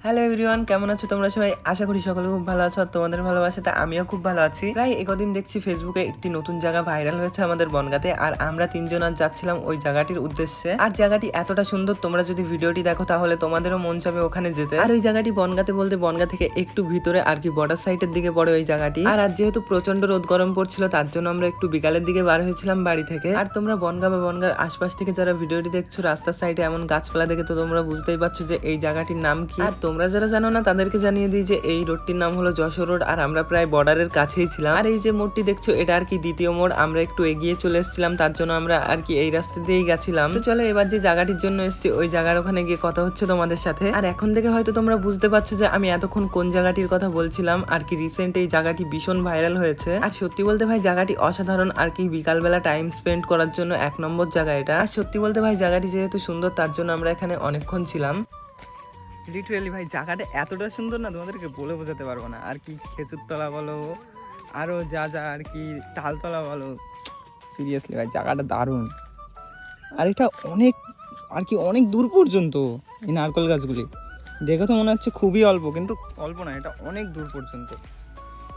Hello everyone, কেমন আছো তোমরা সবাই? আশা করি সকলে খুব ভালো আছো। আর তোমাদের ভালোবাসাতে আমিও খুব ভালো আছি। প্রায় একদিন দেখছি ফেসবুকে একটি নতুন জায়গা ভাইরাল হয়েছে আমাদের বনগাঁতে, আর আমরা তিনজন আজ যাচ্ছিলাম ওই জায়গাটির উদ্দেশ্যে। আর জায়গাটি এতটা সুন্দর, তোমরা যদি ভিডিওটি দেখো তাহলে তোমাদেরও মন চাবে ওখানে যেতে। আর ওই জায়গাটি বনগাঁতে বলতে বনগাঁ থেকে একটু ভিতরে আর কি বর্ডার সাইডের দিকে পড়ে ওই জায়গাটি। আর আজ যেহেতু প্রচন্ড রোদ গরম পড়ছিল, তার জন্য আমরা একটু বিকালের দিকে বার হয়েছিলাম বাড়ি থেকে। আর তোমরা বনগাঁ বা বনগাঁর আশপাশ থেকে যারা ভিডিওটি দেখছো, রাস্তার সাইডে এমন গাছপালা দেখে তো তোমরা বুঝতেই পারছো যে এই জায়গাটির নাম কি। আর তোমরা যারা জানো না তাদেরকে জানিয়ে দিই যে এই রোডটির নাম হলো যশোর রোড, আর আমরা প্রায় বর্ডারের কাছেই ছিলাম। আর এই যে মোড়টি দেখছো, এটা আর কি দ্বিতীয় মোড়। আমরা একটু এগিয়ে চলে এসেছিলাম, তার জন্য আমরা আর কি এই রাস্তা দিয়েই গেছিলাম। তো চলো এবার যে জায়গাটির জন্য এসেছি ওই জায়গার ওখানে গিয়ে কথা হচ্ছে তোমাদের সাথে। আর এখন থেকে হয়তো তোমরা বুঝতে পারছো যে আমি এতক্ষণ কোন জায়গাটির কথা বলছিলাম। আর কি রিসেন্ট এই জায়গাটি ভীষণ ভাইরাল হয়েছে। আর সত্যি বলতে ভাই জায়গাটি অসাধারণ, আর কি বিকালবেলা টাইম স্পেন্ড করার জন্য এক নম্বর জায়গা এটা। আর সত্যি বলতে ভাই জায়গাটি যেহেতু সুন্দর, তার জন্য আমরা এখানে অনেকক্ষণ ছিলাম। লিটারেলি ভাই জায়গাটা এতটা সুন্দর না, তোমাদেরকে বলে বোঝাতে পারবো না। আর কি খেজুরতলা বলো, আরও যা যা আর কি তালতলা বলো, সিরিয়াসলি ভাই জায়গাটা দারুণ। আর এটা অনেক আর কি অনেক দূর পর্যন্ত এই নারকেল গাছগুলি দেখে তো মনে হচ্ছে খুবই অল্প, কিন্তু অল্প না, এটা অনেক দূর পর্যন্ত,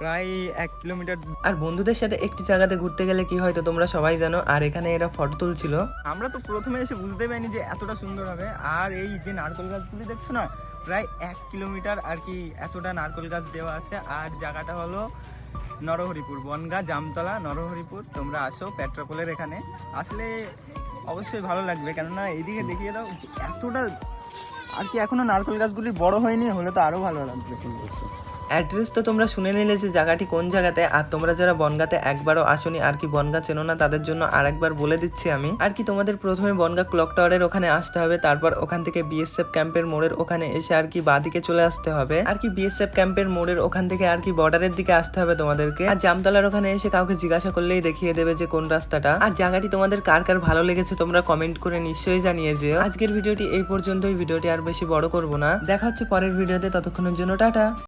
প্রায় 1 কিলোমিটার। আর বন্ধুদের সাথে একটি জায়গাতে ঘুরতে গেলে কি হয় তো তোমরা সবাই জানো। আর এখানে এরা ফটো তুলছিল। আমরা তো প্রথমে এসে বুঝতে পারিনি যে এতটা সুন্দর হবে। আর এই যে নারকেল গাছগুলি দেখছো না, প্রায় 1 কিলোমিটার আর কি এতটা নারকেল গাছ দেওয়া আছে। আর জায়গাটা হলো নরহরিপুর, বনগাঁ জামতলা নরহরিপুর। তোমরা আসো পেট্রোপোলের এখানে আসলে অবশ্যই ভালো লাগবে, কেননা এইদিকে দেখিয়ে দাও যে এতটা আর কি এখনো নারকেল গাছগুলি বড় হয়নি, হলে তো আরো ভালো লাগবে। অ্যাড্রেস তো তোমরা শুনে নিলে যে জায়গাটি কোন জায়গাতে। আর তোমরা যারা বনগাঁতে একবারও আসনি আর কি বনগাঁ চেনো না, তাদের জন্য আরেকবার বলে দিচ্ছি আমি। আর কি তোমাদের প্রথমে বনগাঁ ক্লক টাওয়ারের ওখানে আসতে হবে, তারপর ওখান থেকে বিএসএফ ক্যাম্পের মোড়ের ওখানে এসে আর কি বাঁদিকে চলে আসতে হবে। আর কি বিএসএফ ক্যাম্পের মোড়ের ওখান থেকে আর কি বর্ডারের দিকে আসতে হবে তোমাদেরকে। আর জামতলার ওখানে এসে কাউকে জিজ্ঞাসা করলেই দেখিয়ে দেবে যে কোন রাস্তাটা। আর জায়গাটি তোমাদের কার কার ভালো লেগেছে তোমরা কমেন্ট করে নিশ্চয়ই জানিয়ে যেও। আজকের ভিডিওটি এই পর্যন্তই, ভিডিওটি আর বেশি বড় করব না। দেখা হচ্ছে পরের ভিডিওতে, ততক্ষণের জন্য টাটা।